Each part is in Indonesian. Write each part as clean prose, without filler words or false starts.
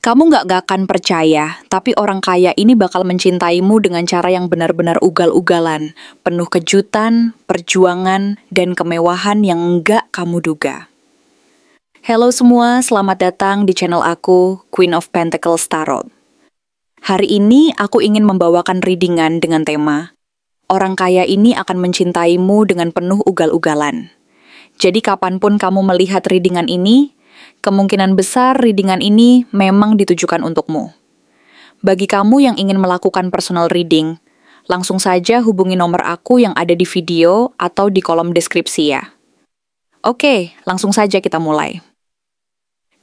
Kamu nggak akan percaya, tapi orang kaya ini bakal mencintaimu dengan cara yang benar-benar ugal-ugalan, penuh kejutan, perjuangan, dan kemewahan yang nggak kamu duga. Halo semua, selamat datang di channel aku, Queen of Pentacles Tarot. Hari ini aku ingin membawakan readingan dengan tema orang kaya ini akan mencintaimu dengan penuh ugal-ugalan. Jadi kapanpun kamu melihat readingan ini, kemungkinan besar readingan ini memang ditujukan untukmu. Bagi kamu yang ingin melakukan personal reading, langsung saja hubungi nomor aku yang ada di video atau di kolom deskripsi ya. Oke, langsung saja kita mulai.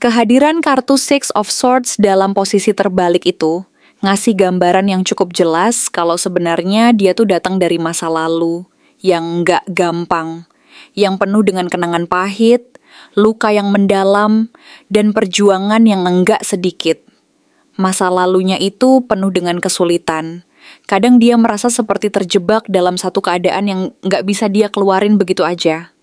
Kehadiran kartu Six of Swords dalam posisi terbalik itu ngasih gambaran yang cukup jelas kalau sebenarnya dia tuh datang dari masa lalu yang nggak gampang, yang penuh dengan kenangan pahit, luka yang mendalam, dan perjuangan yang enggak sedikit. Masa lalunya itu penuh dengan kesulitan. Kadang dia merasa seperti terjebak dalam satu keadaan yang enggak bisa dia keluarin begitu aja.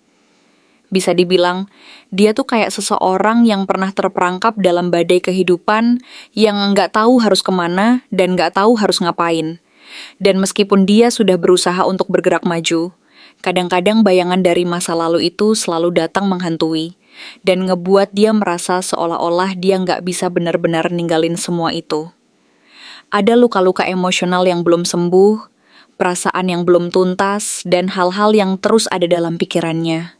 Bisa dibilang, dia tuh kayak seseorang yang pernah terperangkap dalam badai kehidupan yang enggak tahu harus kemana dan enggak tahu harus ngapain. Dan meskipun dia sudah berusaha untuk bergerak maju, kadang-kadang bayangan dari masa lalu itu selalu datang menghantui dan ngebuat dia merasa seolah-olah dia nggak bisa benar-benar ninggalin semua itu. Ada luka-luka emosional yang belum sembuh, perasaan yang belum tuntas, dan hal-hal yang terus ada dalam pikirannya.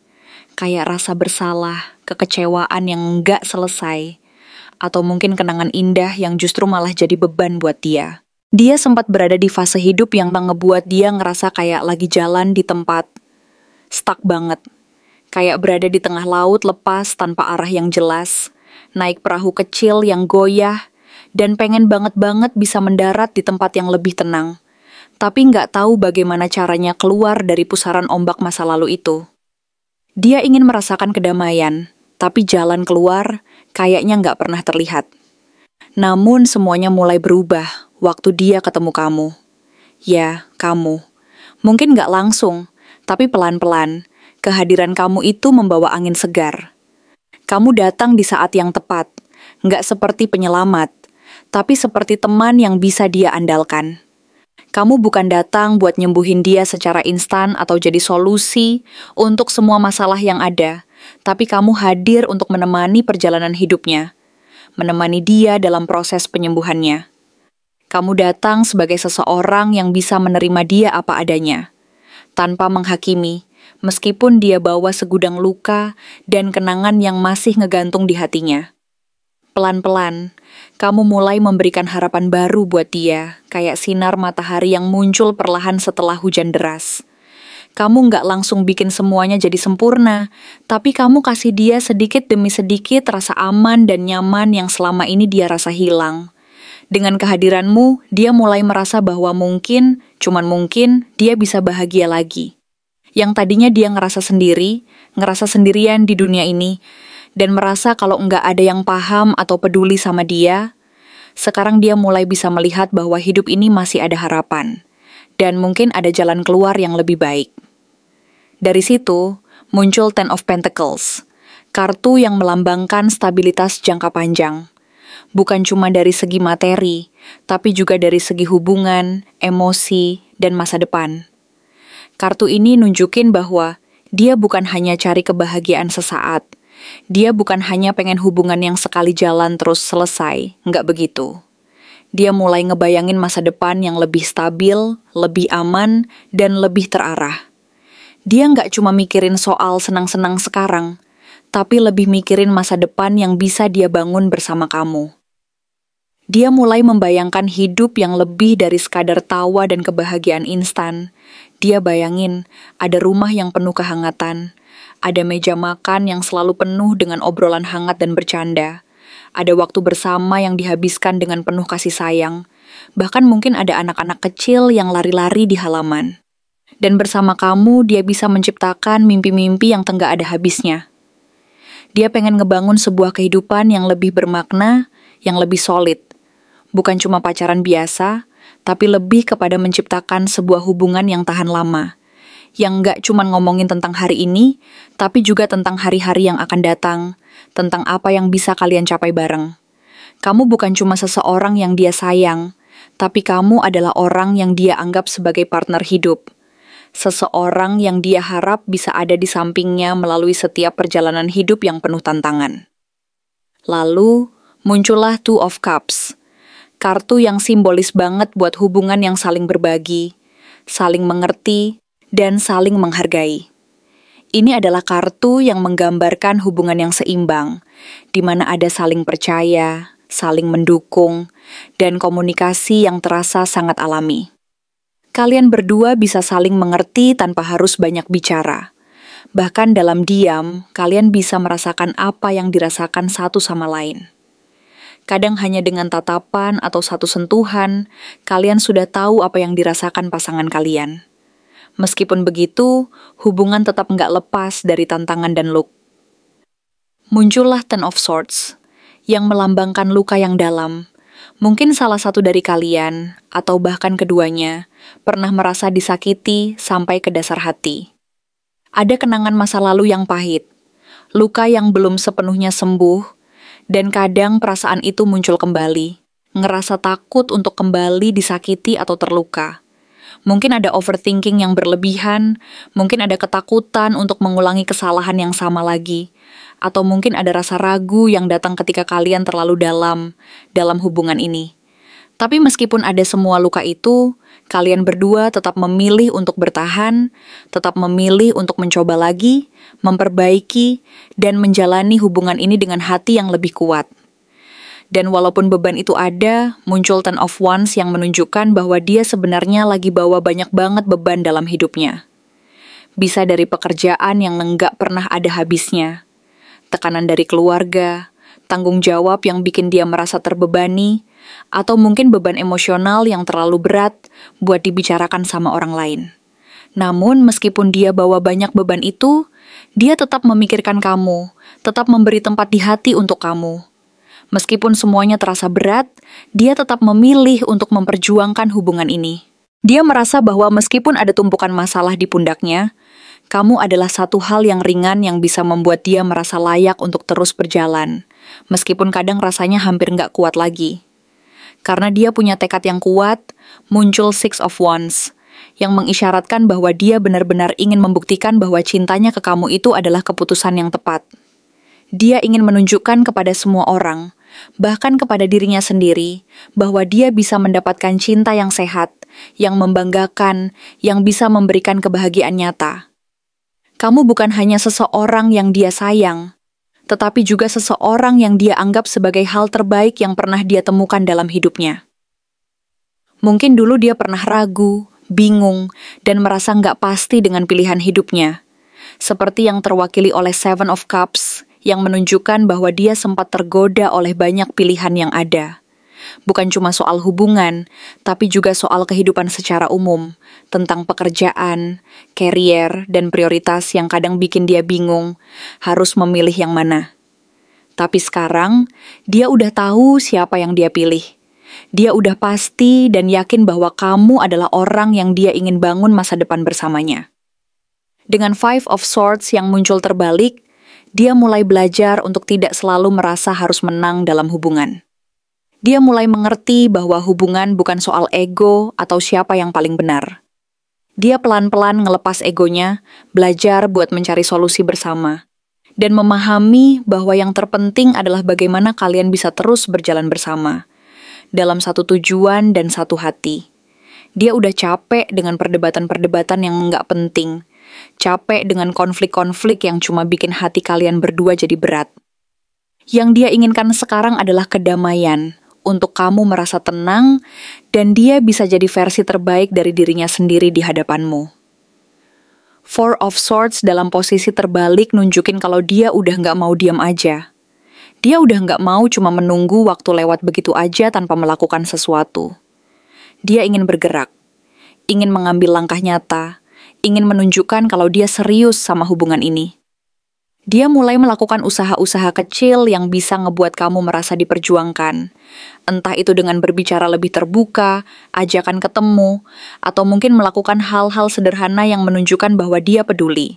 Kayak rasa bersalah, kekecewaan yang nggak selesai, atau mungkin kenangan indah yang justru malah jadi beban buat dia. Dia sempat berada di fase hidup yang ngebuat dia ngerasa kayak lagi jalan di tempat stuck banget. Kayak berada di tengah laut lepas tanpa arah yang jelas, naik perahu kecil yang goyah, dan pengen banget bisa mendarat di tempat yang lebih tenang. Tapi nggak tahu bagaimana caranya keluar dari pusaran ombak masa lalu itu. Dia ingin merasakan kedamaian, tapi jalan keluar kayaknya nggak pernah terlihat. Namun semuanya mulai berubah waktu dia ketemu kamu. Ya, kamu. Mungkin nggak langsung, tapi pelan-pelan, kehadiran kamu itu membawa angin segar. Kamu datang di saat yang tepat, nggak seperti penyelamat, tapi seperti teman yang bisa dia andalkan. Kamu bukan datang buat nyembuhin dia secara instan atau jadi solusi untuk semua masalah yang ada, tapi kamu hadir untuk menemani perjalanan hidupnya, menemani dia dalam proses penyembuhannya. Kamu datang sebagai seseorang yang bisa menerima dia apa adanya, tanpa menghakimi, meskipun dia bawa segudang luka dan kenangan yang masih ngegantung di hatinya. Pelan-pelan, kamu mulai memberikan harapan baru buat dia, kayak sinar matahari yang muncul perlahan setelah hujan deras. Kamu nggak langsung bikin semuanya jadi sempurna, tapi kamu kasih dia sedikit demi sedikit rasa aman dan nyaman yang selama ini dia rasa hilang. Dengan kehadiranmu, dia mulai merasa bahwa mungkin, cuman mungkin, dia bisa bahagia lagi. Yang tadinya dia ngerasa sendirian di dunia ini, dan merasa kalau nggak ada yang paham atau peduli sama dia, sekarang dia mulai bisa melihat bahwa hidup ini masih ada harapan, dan mungkin ada jalan keluar yang lebih baik. Dari situ, muncul Ten of Pentacles, kartu yang melambangkan stabilitas jangka panjang. Bukan cuma dari segi materi, tapi juga dari segi hubungan, emosi, dan masa depan. Kartu ini nunjukin bahwa dia bukan hanya cari kebahagiaan sesaat. Dia bukan hanya pengen hubungan yang sekali jalan terus selesai, nggak begitu. Dia mulai ngebayangin masa depan yang lebih stabil, lebih aman, dan lebih terarah. Dia nggak cuma mikirin soal senang-senang sekarang, tapi lebih mikirin masa depan yang bisa dia bangun bersama kamu. Dia mulai membayangkan hidup yang lebih dari sekadar tawa dan kebahagiaan instan. Dia bayangin ada rumah yang penuh kehangatan, ada meja makan yang selalu penuh dengan obrolan hangat dan bercanda, ada waktu bersama yang dihabiskan dengan penuh kasih sayang, bahkan mungkin ada anak-anak kecil yang lari-lari di halaman. Dan bersama kamu dia bisa menciptakan mimpi-mimpi yang nggak ada habisnya. Dia pengen ngebangun sebuah kehidupan yang lebih bermakna, yang lebih solid. Bukan cuma pacaran biasa, tapi lebih kepada menciptakan sebuah hubungan yang tahan lama. Yang nggak cuma ngomongin tentang hari ini, tapi juga tentang hari-hari yang akan datang, tentang apa yang bisa kalian capai bareng. Kamu bukan cuma seseorang yang dia sayang, tapi kamu adalah orang yang dia anggap sebagai partner hidup. Seseorang yang dia harap bisa ada di sampingnya melalui setiap perjalanan hidup yang penuh tantangan. Lalu, muncullah Two of Cups. Kartu yang simbolis banget buat hubungan yang saling berbagi, saling mengerti, dan saling menghargai. Ini adalah kartu yang menggambarkan hubungan yang seimbang, di mana ada saling percaya, saling mendukung, dan komunikasi yang terasa sangat alami. Kalian berdua bisa saling mengerti tanpa harus banyak bicara. Bahkan dalam diam, kalian bisa merasakan apa yang dirasakan satu sama lain. Kadang hanya dengan tatapan atau satu sentuhan, kalian sudah tahu apa yang dirasakan pasangan kalian. Meskipun begitu, hubungan tetap nggak lepas dari tantangan dan luka. Muncullah Ten of Swords, yang melambangkan luka yang dalam. Mungkin salah satu dari kalian, atau bahkan keduanya, pernah merasa disakiti sampai ke dasar hati. Ada kenangan masa lalu yang pahit, luka yang belum sepenuhnya sembuh, dan kadang perasaan itu muncul kembali, ngerasa takut untuk kembali disakiti atau terluka. Mungkin ada overthinking yang berlebihan, mungkin ada ketakutan untuk mengulangi kesalahan yang sama lagi, atau mungkin ada rasa ragu yang datang ketika kalian terlalu dalam hubungan ini. Tapi meskipun ada semua luka itu, kalian berdua tetap memilih untuk bertahan, tetap memilih untuk mencoba lagi, memperbaiki, dan menjalani hubungan ini dengan hati yang lebih kuat. Dan walaupun beban itu ada, muncul Ten of Wands yang menunjukkan bahwa dia sebenarnya lagi bawa banyak banget beban dalam hidupnya. Bisa dari pekerjaan yang nggak pernah ada habisnya, tekanan dari keluarga, tanggung jawab yang bikin dia merasa terbebani, atau mungkin beban emosional yang terlalu berat buat dibicarakan sama orang lain. Namun meskipun dia bawa banyak beban itu, dia tetap memikirkan kamu, tetap memberi tempat di hati untuk kamu. Meskipun semuanya terasa berat, dia tetap memilih untuk memperjuangkan hubungan ini. Dia merasa bahwa meskipun ada tumpukan masalah di pundaknya, kamu adalah satu hal yang ringan yang bisa membuat dia merasa layak untuk terus berjalan, meskipun kadang rasanya hampir nggak kuat lagi. Karena dia punya tekad yang kuat, muncul Six of Wands, yang mengisyaratkan bahwa dia benar-benar ingin membuktikan bahwa cintanya ke kamu itu adalah keputusan yang tepat. Dia ingin menunjukkan kepada semua orang, bahkan kepada dirinya sendiri, bahwa dia bisa mendapatkan cinta yang sehat, yang membanggakan, yang bisa memberikan kebahagiaan nyata. Kamu bukan hanya seseorang yang dia sayang, tetapi juga seseorang yang dia anggap sebagai hal terbaik yang pernah dia temukan dalam hidupnya. Mungkin dulu dia pernah ragu, bingung, dan merasa nggak pasti dengan pilihan hidupnya. Seperti yang terwakili oleh Seven of Cups, yang menunjukkan bahwa dia sempat tergoda oleh banyak pilihan yang ada. Bukan cuma soal hubungan, tapi juga soal kehidupan secara umum, tentang pekerjaan, karier, dan prioritas yang kadang bikin dia bingung, harus memilih yang mana. Tapi sekarang, dia udah tahu siapa yang dia pilih. Dia udah pasti dan yakin bahwa kamu adalah orang yang dia ingin bangun masa depan bersamanya. Dengan Five of Swords yang muncul terbalik, dia mulai belajar untuk tidak selalu merasa harus menang dalam hubungan. Dia mulai mengerti bahwa hubungan bukan soal ego atau siapa yang paling benar. Dia pelan-pelan ngelepas egonya, belajar buat mencari solusi bersama, dan memahami bahwa yang terpenting adalah bagaimana kalian bisa terus berjalan bersama, dalam satu tujuan dan satu hati. Dia udah capek dengan perdebatan-perdebatan yang nggak penting, capek dengan konflik-konflik yang cuma bikin hati kalian berdua jadi berat. Yang dia inginkan sekarang adalah kedamaian, untuk kamu merasa tenang, dan dia bisa jadi versi terbaik dari dirinya sendiri di hadapanmu. Four of Swords dalam posisi terbalik nunjukin kalau dia udah nggak mau diam aja. Dia udah nggak mau cuma menunggu waktu lewat begitu aja tanpa melakukan sesuatu. Dia ingin bergerak, ingin mengambil langkah nyata, ingin menunjukkan kalau dia serius sama hubungan ini. Dia mulai melakukan usaha-usaha kecil yang bisa ngebuat kamu merasa diperjuangkan. Entah itu dengan berbicara lebih terbuka, ajakan ketemu, atau mungkin melakukan hal-hal sederhana yang menunjukkan bahwa dia peduli.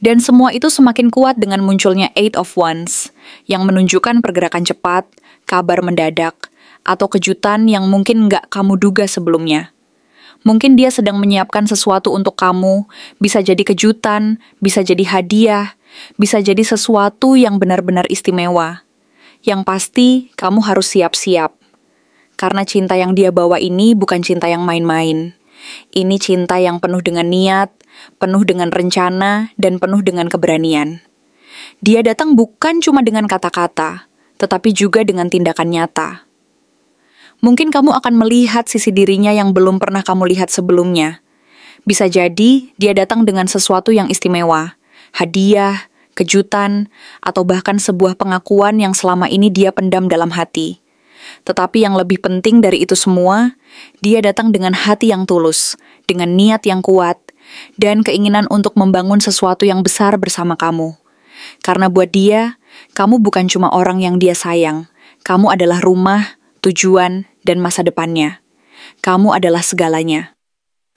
Dan semua itu semakin kuat dengan munculnya Eight of Wands, yang menunjukkan pergerakan cepat, kabar mendadak, atau kejutan yang mungkin nggak kamu duga sebelumnya. Mungkin dia sedang menyiapkan sesuatu untuk kamu, bisa jadi kejutan, bisa jadi hadiah, bisa jadi sesuatu yang benar-benar istimewa. Yang pasti, kamu harus siap-siap. Karena cinta yang dia bawa ini bukan cinta yang main-main. Ini cinta yang penuh dengan niat, penuh dengan rencana, dan penuh dengan keberanian. Dia datang bukan cuma dengan kata-kata, tetapi juga dengan tindakan nyata. Mungkin kamu akan melihat sisi dirinya yang belum pernah kamu lihat sebelumnya. Bisa jadi dia datang dengan sesuatu yang istimewa, hadiah, kejutan, atau bahkan sebuah pengakuan yang selama ini dia pendam dalam hati. Tetapi yang lebih penting dari itu semua, dia datang dengan hati yang tulus, dengan niat yang kuat, dan keinginan untuk membangun sesuatu yang besar bersama kamu. Karena buat dia, kamu bukan cuma orang yang dia sayang, kamu adalah rumah, tujuan, dan masa depannya. Kamu adalah segalanya.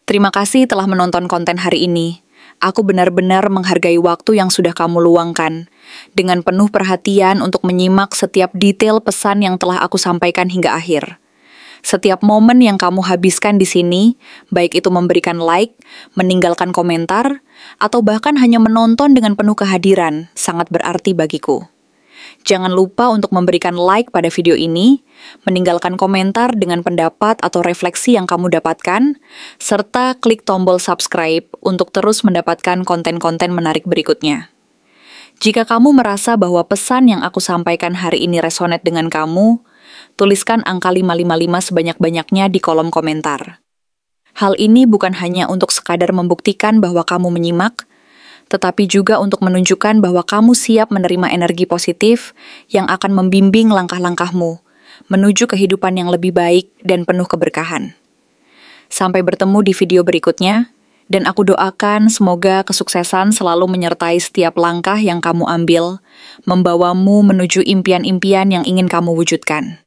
Terima kasih telah menonton konten hari ini. Aku benar-benar menghargai waktu yang sudah kamu luangkan, dengan penuh perhatian untuk menyimak setiap detail pesan yang telah aku sampaikan hingga akhir. Setiap momen yang kamu habiskan di sini, baik itu memberikan like, meninggalkan komentar, atau bahkan hanya menonton dengan penuh kehadiran, sangat berarti bagiku. Jangan lupa untuk memberikan like pada video ini, meninggalkan komentar dengan pendapat atau refleksi yang kamu dapatkan, serta klik tombol subscribe untuk terus mendapatkan konten-konten menarik berikutnya. Jika kamu merasa bahwa pesan yang aku sampaikan hari ini resonate dengan kamu, tuliskan angka 555 sebanyak-banyaknya di kolom komentar. Hal ini bukan hanya untuk sekadar membuktikan bahwa kamu menyimak, tetapi juga untuk menunjukkan bahwa kamu siap menerima energi positif yang akan membimbing langkah-langkahmu menuju kehidupan yang lebih baik dan penuh keberkahan. Sampai bertemu di video berikutnya, dan aku doakan semoga kesuksesan selalu menyertai setiap langkah yang kamu ambil, membawamu menuju impian-impian yang ingin kamu wujudkan.